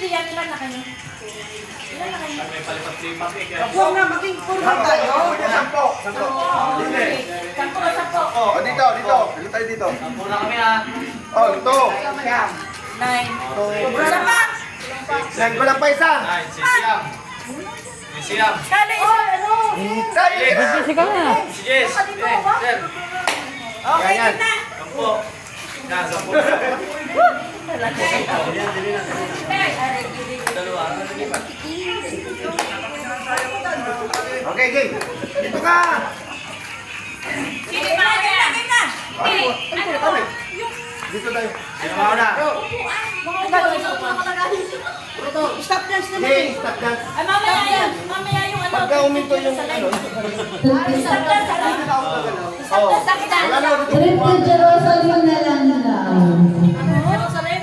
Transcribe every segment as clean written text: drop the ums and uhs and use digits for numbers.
yan, ilan na kayo? Ilan na kayo? May palipat-lipat eh. Huwag na, maging kurban tayo. Sampo. Sampo. Oh, dito. Dito tayo dito. Sampo na kami ha. Oh, ito. 9. Isa pa! Lang ko lang pa isa. Ay, sisiyam. Sisiyam. Kala isa! Sige na. Sige, sir. Okay, Yan. gitna! Sampo. Yan, sampo. Dalawa. Okay, game. Dito ka. Sige pa! Gitna! Dito tayo. Sino mauna? Stop dance na Okay, stop dance. Ay, mamaya yung ano. Pagka uminto yung ano. Stop dance, Oh. Wala na dito. Trip to Jerusalem na lang daw. Jerusalem.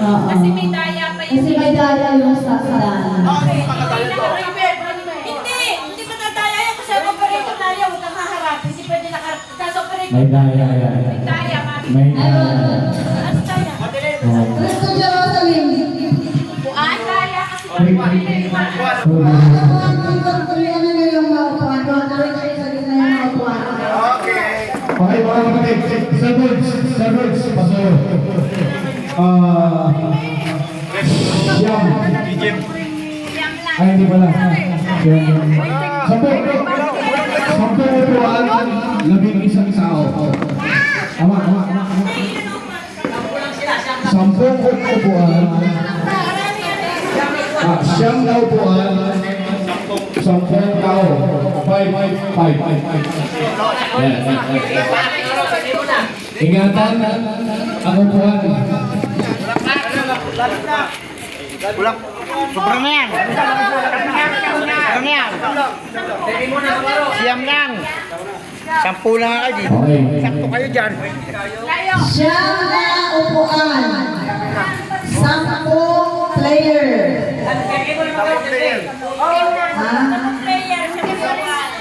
Oo. Kasi may daya pa yun. Kasi may daya yung sakdaan. Okay, makakatayo to. Hindi pa tataya yan kasi ang operator na yan, huwag kang haharap. Hindi pwede nasa operator. May daya. May daya, mami. May daya. Ano daya? Trip to Jerusalem. Buwan? Daya kasi. Ano na yung maupuan doon? Ano yung sa gitna yung maupuan? Okay. Okay, mga kapatid. Servants, paso. Siyam. Ay, hindi pala. Sampo upuan, 11 tao. Ama. 10 upuan. Siyam na upuan, 10 tao. 5. Ingatan ang upuan. Kulang. Sobrang na yan. Sobrang na yan. Siyam lang. 10 lang kayo dito. Okay. Sakto kayo dyan. Siyam na upuan. 10 player. Ha?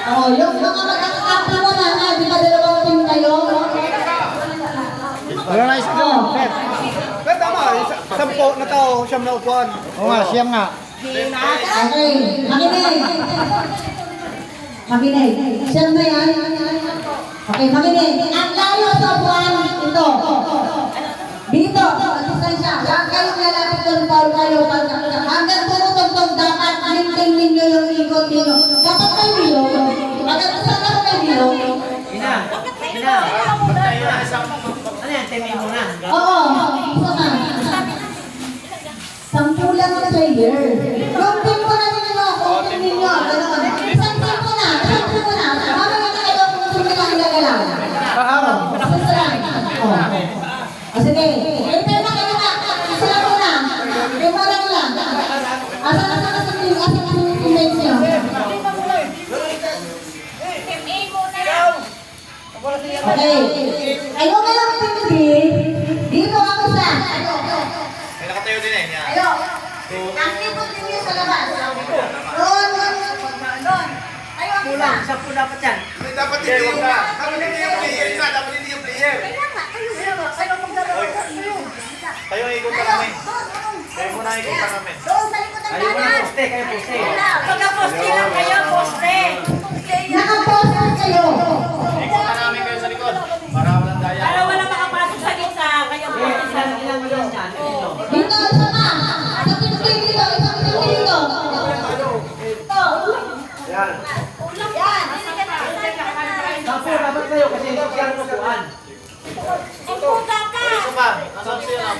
Oh, yung mga magkakakapla mo na nga, di ba dalawang team kayo? Wala na isa doon. Pero tama, 10 na tao, siyam na upuan. Oo nga, siyam nga. Okay, makinig. Siyam na yan? Okay, makinig. Ang layo sa upuan, ito. Dito, distansya. Huwag kayong lalapit doon, Paul, kayo. Hanggang tumutugtog, dapat maintain ninyo yung ikot ninyo. Dapat may bilog. Hanggang saan ako may bilog? Ano yan, temin mo na. Oo, isa na. 10 lang ang player. Yung team ko na ninyo, kung team ninyo, gano'n. Isang team ko na. Mamaya na kayo kung team nila ang gagalaw. Basta lang. Sige. Prepare na kayo na. Isa lang muna. Prepare na lang. Asa na sa team? Asa na sa teammates nyo? Okay. Ayaw nga lang team B. Dito ako sa. May nakatayo din eh. Yan. Ayo. Ang likod ninyo sa labas. Ron. Ayo ang isa. Kulang, 10 dapat yan. Dapat hindi yung player nga. Dapat hindi yung player. Kayo ang ikutan namin. Kayo muna ang ikutan namin. Doon sa likod ng Ayaw mo na kanan. poste, kayo poste. Pagka-poste lang kayo, poste. Nakaposter kayo. Ikutan namin kayo sa likod. Para walang daya. Para wala makapasok sa gitna, kayo poste lang. Ilan mo yan dyan? Dito, isa pa. Isang pinipin dito. Isang pinipin dito. Ito. Yan. Yan. 10 dapat kayo kasi siyam na upuan. Ang puta ka! Isa pa. Nasaan siya na?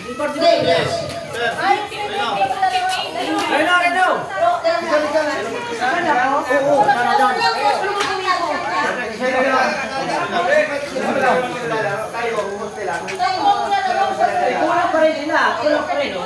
Yes. Sir. Ay, pinipin ko lang yung Reno! Oo. Tayo, huwag sila. Kulang pa rin sila. Kulang pa rin, oh.